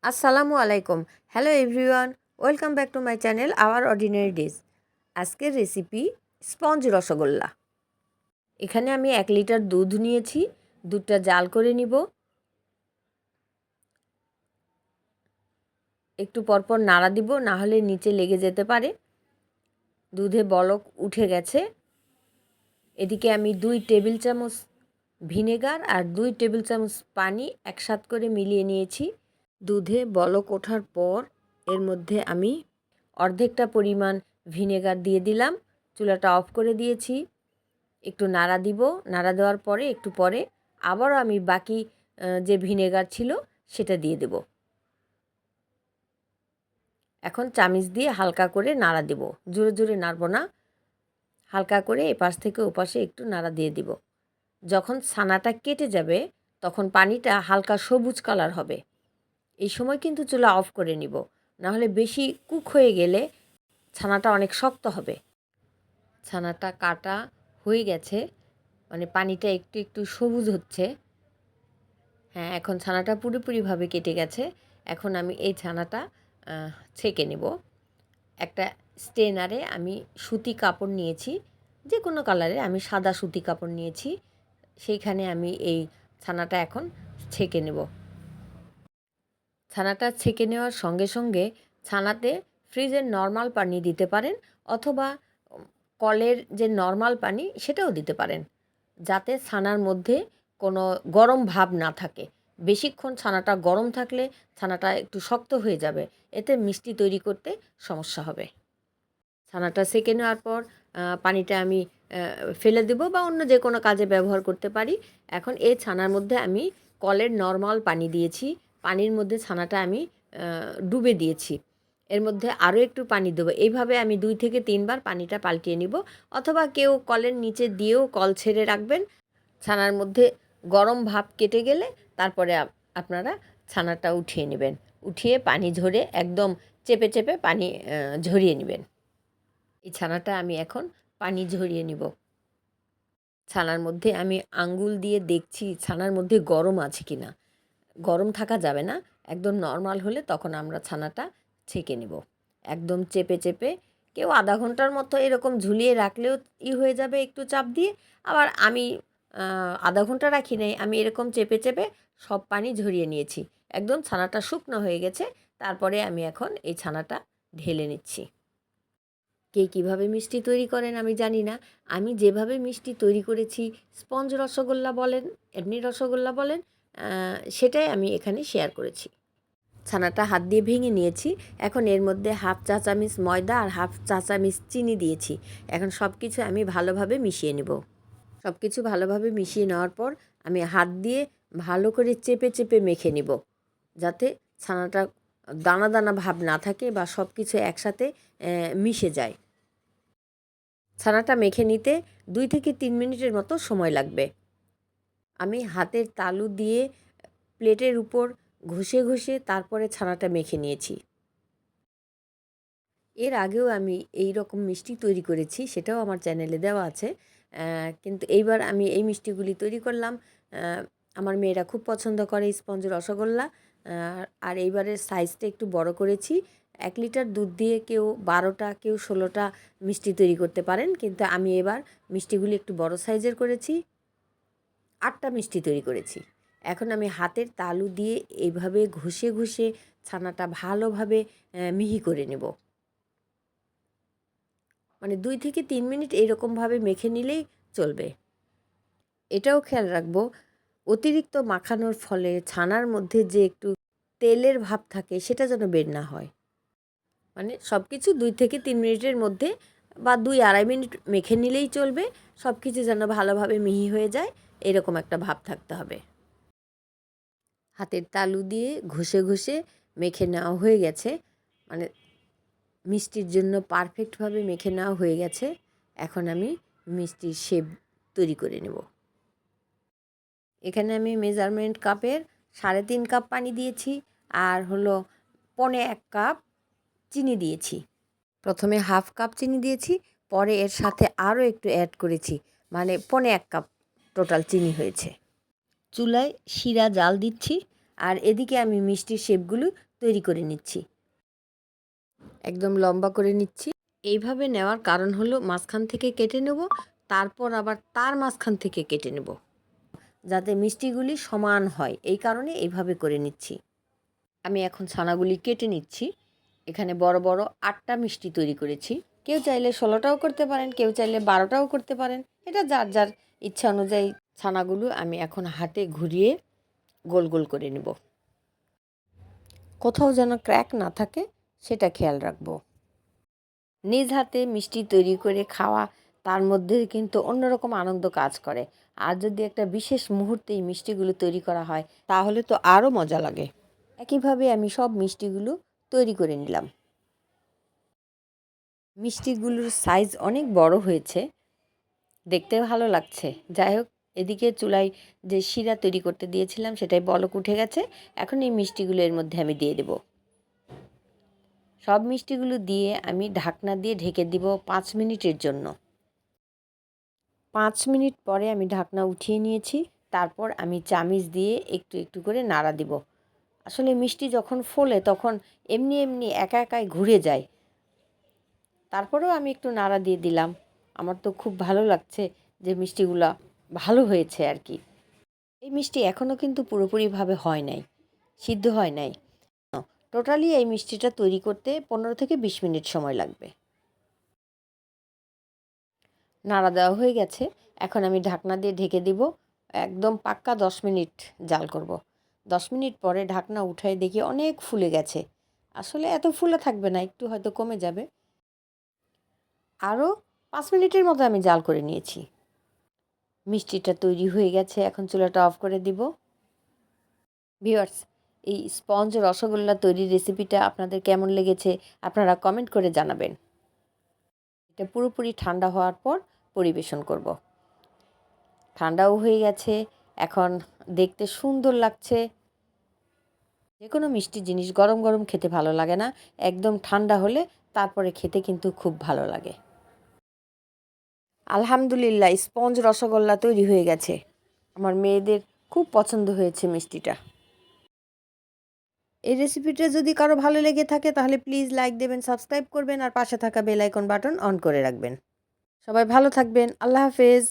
আসসালামু আলাইকুম। Hello everyone, welcome back to my channel hour ordinary days. আজকের recipe sponge rasgulla. এখানে আমি 1 লিটার দুধ নিয়েছি। দুধটা জাল করে নিব। একটু পরপর নাড়া দিব, না হলে নিচে লেগে যেতে পারে। দুধে বলক উঠে গেছে। এদিকে আমি 2 টেবিল চামচ ভিনেগার আর 2 টেবিল চামচ পানি একসাথে করে মিলিয়ে নিয়েছি। দুধে বলক ওঠার পর এর মধ্যে আমি অর্ধেকটা পরিমাণ ভিনেগার দিয়ে দিলাম। চুলাটা অফ করে দিয়েছি। একটু নাড়া দিব। নাড়া দেওয়ার পরে একটু পরে আবারও আমি বাকি যে ভিনেগার ছিল সেটা দিয়ে দেব। এখন চামিচ দিয়ে হালকা করে নাড়া দিব। জোরে জোরে নাড়ব না, হালকা করে এপাশ থেকে ওপাশে একটু নাড়া দিয়ে দিব। যখন ছানাটা কেটে যাবে তখন পানিটা হালকা সবুজ কালার হবে। এই সময় কিন্তু চুলা অফ করে নিব, নাহলে বেশি কুক হয়ে গেলে ছানাটা অনেক শক্ত হবে। ছানাটা কাটা হয়ে গেছে, মানে পানিটা একটু একটু সবুজ হচ্ছে। হ্যাঁ, এখন ছানাটা পুরোপুরিভাবে কেটে গেছে। এখন আমি এই ছানাটা ছেঁকে নেব। একটা স্ট্রেনারে আমি সুতি কাপড় নিয়েছি, যে কোনো কালারে। আমি সাদা সুতি কাপড় নিয়েছি। সেইখানে আমি এই ছানাটা এখন ছেঁকে নেব। ছানাটা ছেঁকে নেওয়ার সঙ্গে সঙ্গে ছানাতে ফ্রিজের নর্মাল পানি দিতে পারেন, অথবা কলের যে নর্মাল পানি সেটাও দিতে পারেন, যাতে ছানার মধ্যে কোনো গরম ভাব না থাকে। বেশিক্ষণ ছানাটা গরম থাকলে ছানাটা একটু শক্ত হয়ে যাবে, এতে মিষ্টি তৈরি করতে সমস্যা হবে। ছানাটা সেঁকে নেওয়ার পর পানিটা আমি ফেলে দেব, বা অন্য যে কোনো কাজে ব্যবহার করতে পারি। এখন এই ছানার মধ্যে আমি কলের নর্মাল পানি দিয়েছি। পানির মধ্যে ছানাটা আমি ডুবে দিয়েছি। এর মধ্যে আরও একটু পানি দেবো। এইভাবে আমি 2 থেকে 3 বার পানিটা পাল্টিয়ে নিব, অথবা কেউ কলের নিচে দিয়েও কল ছেড়ে রাখবেন। ছানার মধ্যে গরম ভাপ কেটে গেলে তারপরে আপনারা ছানাটা উঠিয়ে নেবেন। উঠিয়ে পানি ঝরে একদম চেপে চেপে পানি ঝরিয়ে নেবেন। এই ছানাটা আমি এখন পানি ঝরিয়ে নিব। ছানার মধ্যে আমি আঙ্গুল দিয়ে দেখছি ছানার মধ্যে গরম আছে কি না। গরম থাকা যাবে না, একদম নর্মাল হলে তখন আমরা ছানাটা ছেঁকে নেব। একদম চেপে চেপে, কেউ আধা ঘন্টার মতো এরকম ঝুলিয়ে রাখলেও হয়ে যাবে একটু চাপ দিয়ে। আবার আমি আধা ঘন্টা রাখি নাই, আমি এরকম চেপে চেপে সব পানি ঝরিয়ে নিয়েছি। একদম ছানাটা শুকনো হয়ে গেছে। তারপরে আমি এখন এই ছানাটা ঢেলে নিচ্ছি। কে কীভাবে মিষ্টি তৈরি করেন আমি জানি না। আমি যেভাবে মিষ্টি তৈরি করেছি, স্পঞ্জ রসগোল্লা বলেন, এমনি রসগোল্লা বলেন, সেটাই আমি এখানে শেয়ার করেছি। ছানাটা হাত দিয়ে ভেঙে নিয়েছি। এখন এর মধ্যে হাফ চা চামচ ময়দা আর হাফ চা চামচ চিনি দিয়েছি। এখন সব কিছু আমি ভালোভাবে মিশিয়ে নেব। সব কিছু ভালোভাবে মিশিয়ে নেওয়ার পর আমি হাত দিয়ে ভালো করে চেপে চেপে মেখে নেব, যাতে ছানাটা দানা দানা ভাব না থাকে বা সব কিছু একসাথে মিশে যায়। ছানাটা মেখে নিতে 2 থেকে 3 মিনিটের মতো সময় লাগবে। আমি হাতের তালু দিয়ে প্লেটের উপর ঘষে ঘষে তারপরে ছানাটা মেখে নিয়েছি। এর আগেও আমি এই রকম মিষ্টি তৈরি করেছি, সেটাও আমার চ্যানেলে দেওয়া আছে। কিন্তু এইবার আমি এই মিষ্টিগুলি তৈরি করলাম। আমার মেয়েরা খুব পছন্দ করে স্পঞ্জ রসগোল্লা। আর এইবারের সাইজটা একটু বড় করেছি। 1 লিটার দুধ দিয়ে কেউ 12টা কেউ 16টা মিষ্টি তৈরি করতে পারেন, কিন্তু আমি এবার মিষ্টিগুলি একটু বড় সাইজের করেছি। 8টা মিষ্টি তৈরি করেছি। এখন আমি হাতের তালু দিয়ে এইভাবে ঘষে ঘষে ছানাটা ভালোভাবে মিহি করে নেব। মানে 2 থেকে 3 মিনিট এইরকমভাবে মেখে নিলেই চলবে। এটাও খেয়াল রাখবো, অতিরিক্ত মাখানোর ফলে ছানার মধ্যে যে একটু তেলের ভাব থাকে সেটা যেন বের না হয়। মানে সব কিছু 2 থেকে 3 মিনিটের মধ্যে বা 2-2.5 মিনিট মেখে নিলেই চলবে। সব কিছু যেন ভালোভাবে মিহি হয়ে যায়, এরকম একটা ভাব থাকতে হবে। হাতের তালু দিয়ে ঘষে ঘষে মেখে নেওয়া হয়ে গেছে। মানে মিষ্টির জন্য পারফেক্টভাবে মেখে নেওয়া হয়ে গেছে। এখন আমি মিষ্টির শেপ তৈরি করে নেব। এখানে আমি মেজারমেন্ট কাপের 3.5 কাপ পানি দিয়েছি, আর হলো 1.25 কাপ চিনি দিয়েছি। প্রথমে হাফ কাপ চিনি দিয়েছি, পরে এর সাথে আরও একটু অ্যাড করেছি, মানে 1.25 কাপ টোটাল চিনি হয়েছে। চুলায় শিরা জাল দিচ্ছি, আর এদিকে আমি মিষ্টির শেপগুলো তৈরি করে নিচ্ছি। একদম লম্বা করে নিচ্ছি। এইভাবে নেওয়ার কারণ হলো মাঝখান থেকে কেটে নেব, তারপর আবার তার মাঝখান থেকে কেটে নেব, যাতে মিষ্টিগুলি সমান হয়। এই কারণে এইভাবে করে নিচ্ছি। আমি এখন ছানাগুলি কেটে নিচ্ছি। এখানে বড় বড় 8টা মিষ্টি তৈরি করেছি। কেউ চাইলে 16টাও করতে পারেন, কেউ চাইলে 12টাও করতে পারেন। এটা যার যার ইচ্ছা অনুযায়ী। ছানাগুলো আমি এখন হাতে ঘুরিয়ে গোল গোল করে নেব। কোথাও যেন ক্র্যাক না থাকে সেটা খেয়াল রাখবো। নিজ হাতে মিষ্টি তৈরি করে খাওয়া, তার মধ্যে কিন্তু অন্যরকম আনন্দ কাজ করে। আর যদি একটা বিশেষ মুহূর্তে এই মিষ্টিগুলো তৈরি করা হয় তাহলে তো আরও মজা লাগে। একইভাবে আমি সব মিষ্টিগুলো তৈরি করে নিলাম। মিষ্টিগুলোর সাইজ অনেক বড় হয়েছে, দেখতে ভালো লাগছে। যাই হোক, এদিকে চুলায় যে শিরা তৈরি করতে দিয়েছিলাম সেটাই বলক উঠে গেছে। এখন এই মিষ্টিগুলো এর মধ্যে আমি দিয়ে দেব। সব মিষ্টিগুলো দিয়ে আমি ঢাকনা দিয়ে ঢেকে দিব 5 মিনিটের জন্য। 5 মিনিট পরে আমি ঢাকনা উঠিয়ে নিয়েছি। তারপর আমি চামিচ দিয়ে একটু একটু করে নাড়া দিব। আসলে মিষ্টি যখন ফোলে তখন এমনি এমনি একা একাই ঘুরে যায়। তারপরেও আমি একটু নাড়া দিয়ে দিলাম। আমার তো খুব ভালো লাগছে যে মিষ্টিগুলা ভালো হয়েছে আর কি। এই মিষ্টি এখনও কিন্তু পুরোপুরিভাবে হয় নাই, সিদ্ধ হয় নাই। টোটালি এই মিষ্টিটা তৈরি করতে 15 থেকে 20 মিনিট সময় লাগবে। নাড়া দেওয়া হয়ে গেছে। এখন আমি ঢাকনা দিয়ে ঢেকে দিব। একদম পাক্কা 10 মিনিট জাল করব। 10 মিনিট পরে ঢাকনা উঠাই দেখি অনেক ফুলে গেছে। আসলে এত ফুলে থাকবে না, একটু হয়তো কমে যাবে। আরও 5 মিনিটের মতো আমি জাল করে নিয়েছি। মিষ্টিটা তৈরি হয়ে গেছে। এখন চুলাটা অফ করে দিব। ভিউয়ার্স, এই স্পঞ্জ রসগোল্লা তৈরির রেসিপিটা আপনাদের কেমন লেগেছে আপনারা কমেন্ট করে জানাবেন। এটা পুরোপুরি ঠান্ডা হওয়ার পর পরিবেশন করব। ঠান্ডাও হয়ে গেছে, এখন দেখতে সুন্দর লাগছে। যে কোনো মিষ্টি জিনিস গরম গরম খেতে ভালো লাগে না, একদম ঠান্ডা হলে তারপরে খেতে কিন্তু খুব ভালো লাগে। আলহামদুলিল্লাহ, স্পঞ্জ রসগোল্লা তৈরি হয়ে গেছে। আমার মেয়েদের খুব পছন্দ হয়েছে মিষ্টিটা। এই রেসিপিটা যদি কারো ভালো লেগে থাকে তাহলে প্লিজ লাইক দেবেন, সাবস্ক্রাইব করবেন আর পাশে থাকা বেল আইকন বাটন অন করে রাখবেন। সবাই ভালো থাকবেন। আল্লাহ হাফেজ।